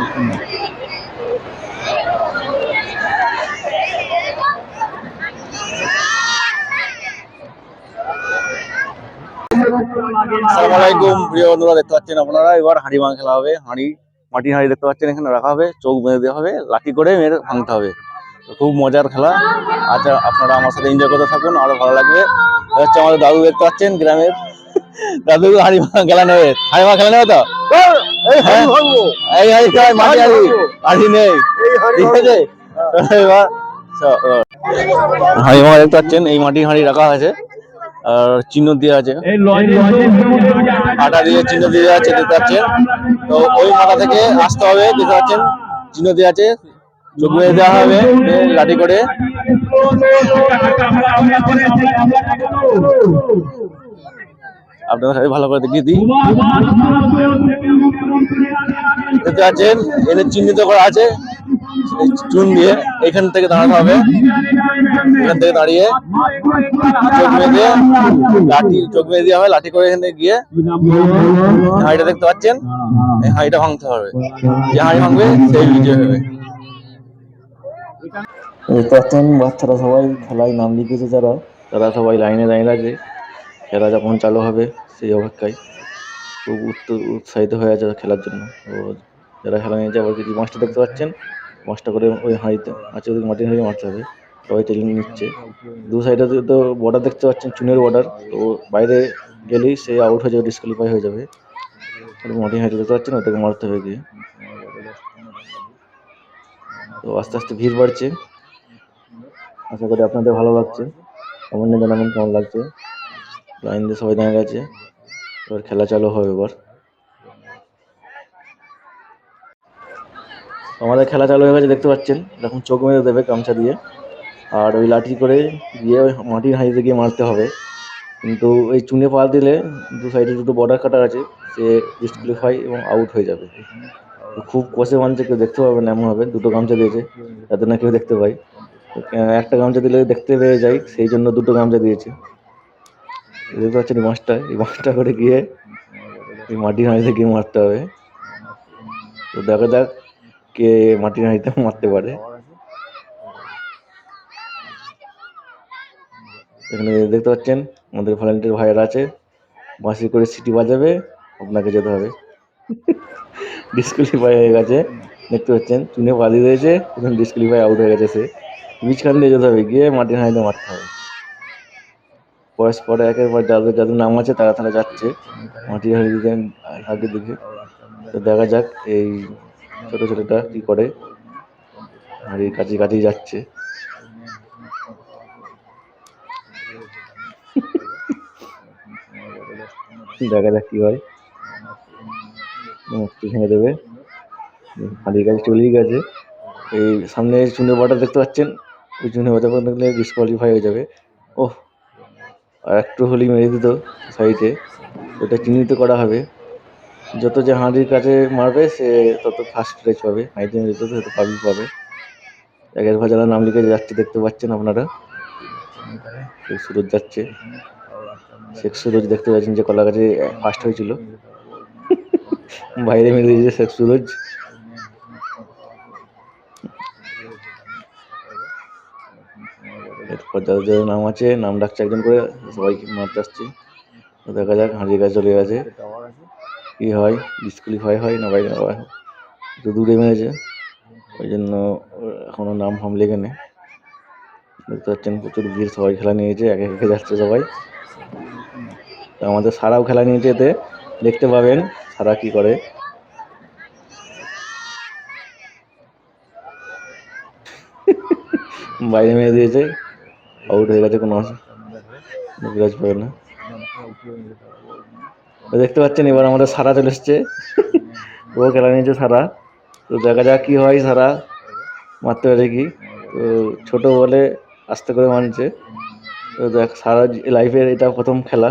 আসসালামু আলাইকুম প্রিয় বন্ধুরা, দেখতে পাচ্ছেন আপনারা এবার হাঁড়ি ভাঙা খেলা হবে। মাটির হাঁড়ি দেখতে পাচ্ছেন এখানে রাখা হবে, চোখ বেঁধে দেওয়া হবে, লাঠি করে মেরে ভাঙতে হবে। খুব মজার খেলা। আচ্ছা, আপনারা আমার সাথে এনজয় করতে থাকুন, আরো ভালো লাগবে। হচ্ছে আমাদের দাদু দেখতে পাচ্ছেন গ্রামের দাদু হাঁড়ি ভাঙা খেলা নেবে। হাঁড়ি ভাঙা খেলা নেবে তো এই হাঁড়ি মাটি হাঁড়ি নেই, ঠিক আছে? এবার হাঁড়ি ভাঙা দেখতে পাচ্ছেন, এই মাটির হাঁড়ি রাখা আছে আর চিহ্ন দিয়ে আছে, আটা দিয়ে চিহ্ন দিয়ে আছে দেখতে পাচ্ছেন। তো ওই মাথা থেকে আসতে হবে, দেখতে পাচ্ছেন চিহ্ন দিয়ে আছে, চোখ বেঁধে দেওয়া হবে লাঠি করে। আপনাদের সাথে ভালো করে দেখিয়ে দিই, দেখতে পাচ্ছেন এদের চিহ্নিত করা আছে চুন দিয়ে। এখান থেকে দাঁড়াতে হবে, এখান থেকে দাঁড়িয়ে চোখ বেঁধে চোখ বেঁধে দেওয়া হবে লাঠি করে। এখানে গিয়ে হাঁড়িটা দেখতে পাচ্ছেন, এই হাঁড়িটা ভাঙতে হবে। যে হাঁড়ি ভাঙবে সেই বিজয় হবে। দেখতে পাচ্ছেন বাচ্চারা সবাই খেলায় নাম লিখেছে, তারা সবাই লাইনে দাঁড়িয়ে আছে। খেলা যখন চালু হবে সেই অপেক্ষায় খুব উৎসাহিত হয়ে আছে খেলার জন্য। তো যারা খেলা নিয়েছে, আবার কিছু মাস্টার দেখতে পাচ্ছেন, মাস্টার করে ওই হাঁড়িতে আছে, ওই মাটির হাঁড়ি মারতে হবে। সবাই ট্রেনিং নিচ্ছে। দু সাইডে তো বর্ডার দেখতে পাচ্ছেন, চুনের বর্ডার। তো বাইরে গেলেই সে আউট হয়ে যাবে, ডিসকোয়ালিফাই হয়ে যাবে। মাটির হাঁড়ি দেখতে পাচ্ছেন, ওটাকে মারতে হবে গিয়ে। তো আস্তে আস্তে ভিড় বাড়ছে, আশা করি আপনাদের ভালো লাগছে। কমেন্টে জানাবেন কেমন লাগছে। লাইন দিয়ে সবাই দাঁড়িয়ে গেছে, এবার খেলা চালু হবে। এবার আমাদের খেলা চালু হয়ে গেছে, দেখতে পাচ্ছেন। এখন চোখ মেরে দেবে গামছা দিয়ে, আর ওই লাঠি করে গিয়ে ওই মাটির হাঁড়িতে গিয়ে মারতে হবে। কিন্তু ওই চুনে পা দিলে দু সাইডে দুটো বর্ডার কাটা আছে, সে ডিসকোয়ালিফাই এবং আউট হয়ে যাবে। খুব কষে মানছে, কেউ দেখতে পাবে না, এমন হবে। দুটো গামছা দিয়েছে যাতে না কেউ দেখতে পায়। একটা গামছা দিলে দেখতে পেয়ে যায়, সেই জন্য দুটো গামছা দিয়েছে। দেখতে পাচ্ছেন এই মাছটা করে গিয়ে এই মাটির হাঁড়িতে গিয়ে মারতে হবে। তো দেখা যাক কে মাটির হাঁড়িতে মারতে পারে। এখানে দেখতে পাচ্ছেন আমাদের ভলান্টিয়ার ভাইয়েরা আছে, বাঁশি করে সিটি বাজাবে, আপনাকে যেতে হবে। ডিসকোয়ালিফাই হয়ে গেছে, দেখতে পাচ্ছেন চুনে বাজি দিয়েছে, এখন ডিসকোয়ালিফাই আউট হয়ে গেছে। সে বীজখান দিয়ে যেতে হবে, গিয়ে মাটির হাঁড়িতে মারতে হবে। পরে একের পর যাদের যাদের নাম আছে তারা তারা যাচ্ছে মাটির হাঁড়ি দিকে আগে দিকে। তো দেখা যাক এই ছোট ছোটটা কি করে, হাঁড়ির কাছে কাছেই যাচ্ছে। দেখা যাক কি হয়, মুক্তি ভেঙে দেবে। হাঁড়ির কাছে চলেই গেছে। এই সামনে চুনে বর্ডার দেখতে পাচ্ছেন, ওই চুনে বর্ডার দেখলে ডিসকোয়ালিফাই হয়ে যাবে। ওহ, আর একটু হলেই মেরে দিত সাইডে। ওটা চিহ্নিত করা হবে, যত যে হাঁড়ির কাছে মারবে সে তত ফার্স্ট প্রাইজ পাবে, হাঁড়িতে মেরে দিত তত পাবি পাবে। একের পর যারা নাম লিখে যাচ্ছে দেখতে পাচ্ছেন আপনারা। শেখ সুরজ যাচ্ছে, শেখ সুরজ দেখতে পাচ্ছেন যে কলা গাছে ফার্স্ট হয়েছিল, বাইরে মেরে দিয়েছে শেখ সুরজ। এরপর যাদের যাদের নাম আছে, নাম ডাকছে একজন করে, সবাইকে মারতে আসছে। দেখা যাক, হাঁড়ির কাছে চলে গেছে, কি হয়, ডিসকোয়ালিফাই হয় না বাইরে হয়। একটু দূরে মেরেছে, ওই জন্য এখনো নাম ফাম লেগে নেই। দেখতে পাচ্ছেন প্রচুর ভিড়, সবাই খেলা নিয়েছে, একে একে যাচ্ছে সবাই। আমাদের সারাও খেলা নিয়েছে, এতে দেখতে পাবেন সারা কি করে। বাইরে মেরে দিয়েছে, আউট হয়ে গেছে, কোনো বিরাজ পাবে না। দেখতে পাচ্ছেন এবার আমাদের সারা চলে এসছে, ও খেলা নিয়েছে সারা। তো দেখা যাক কি হয়, সারা মারতে পারে কি। তো ছোট বলে আস্তে করে মানছে। তো দেখ, সারা লাইফের এটা প্রথম খেলা,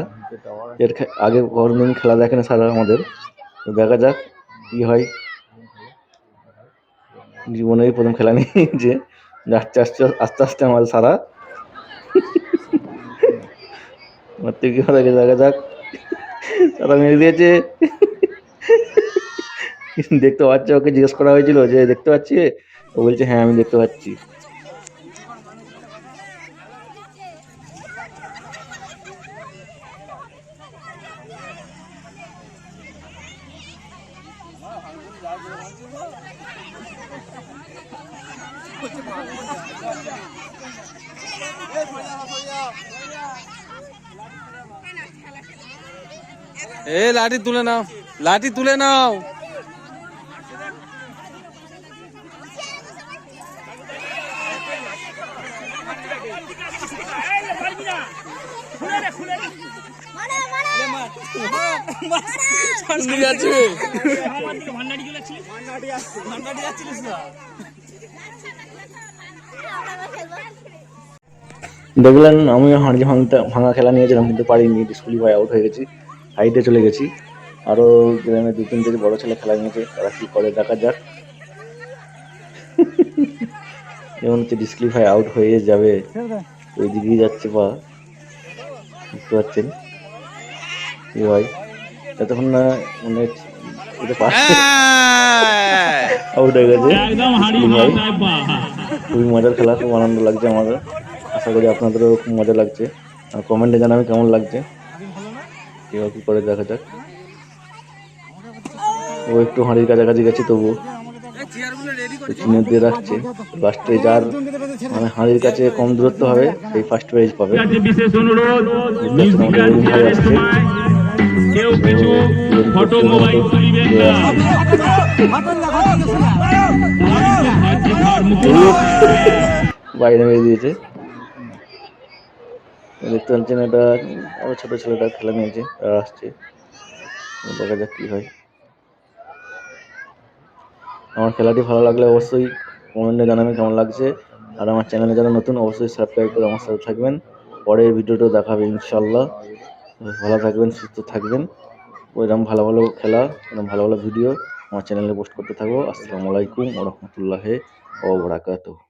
এর আগে কোনোদিন খেলা দেখেনি সারা আমাদের। তো দেখা যাক কি হয়, জীবনেই প্রথম খেলা নিয়েছে, যাচ্ছে আস্তে আস্তে আস্তে আমাদের সারা মারতে কি হয় দেখা যাক। সারা মেরে দিয়েছে, দেখতে পাচ্ছে, ওকে জিজ্ঞেস করা হয়েছিল যে দেখতে পাচ্ছি, ও বলছে হ্যাঁ আমি দেখতে পাচ্ছি। এ লাঠি তুলে নাও, লাঠি তুলে নাও। দেখলেন আমিও হাঁড়ি ভাঙা খেলা নিয়েছিলাম, কিন্তু পারিনি, ডিসকুয়ালিফাই আউট হয়ে গেছি, হাইটে চলে গেছি। আরো গ্রামে 2-3টে বড় ছেলে খেলা নিয়েছে, তারা কি করে দেখা যাক। যেমন হচ্ছে ডিসকুয়ালিফাই আউট হয়ে যাবে, ওই দিকেই যাচ্ছে পা, বুঝতে পারছেন কি হয়। যতক্ষণ না মানে আউট হয়ে গেছে ডিসকুয়ালিফাই। খুবই মজার খেলা, খুব আনন্দ লাগছে আমাদের। আশা করি আপনাদেরও খুব মজা লাগছে। আর কমেন্টে জানাবে কেমন লাগছে, এবার কি করে দেখা যাক। ও একটু হাঁড়ির কাছাকাছি গেছে, তবু চিনে দিয়ে রাখছে। লাস্টে যার মানে হাঁড়ির কাছে কম দূরত্ব হবে সেই ফার্স্ট প্রাইজ পাবে। বিশেষ অনুরোধ, দেখতে পাচ্ছেন আমাদের রহিম ভাই আসছে, কেউ কিছু ফটো মোবাইল তুলিবেন না। বাইরে মেরে দিয়েছে। দেখতে পাচ্ছেন এটা আরো ছোট ছেলেটা খেলা নিয়েছে, তারা আসছে, দেখা যাক কি হয়। আমার খেলাটি ভালো লাগলে অবশ্যই কমেন্টে জানাবেন কেমন লাগছে। আর আমার চ্যানেলে যারা নতুন অবশ্যই সাবস্ক্রাইব করে আমার সাথে থাকবেন। পরের ভিডিওটা দেখাবে ইনশাল্লাহ। ভালো থাকবেন, সুস্থ থাকবেন। ওইরকম ভালো ভালো খেলা, এরকম ভালো ভালো ভিডিও আমার চ্যানেলে পোস্ট করতে থাকবো। আসসালামু আলাইকুম ওয়া রাহমাতুল্লাহি ওয়া বারাকাতুহু।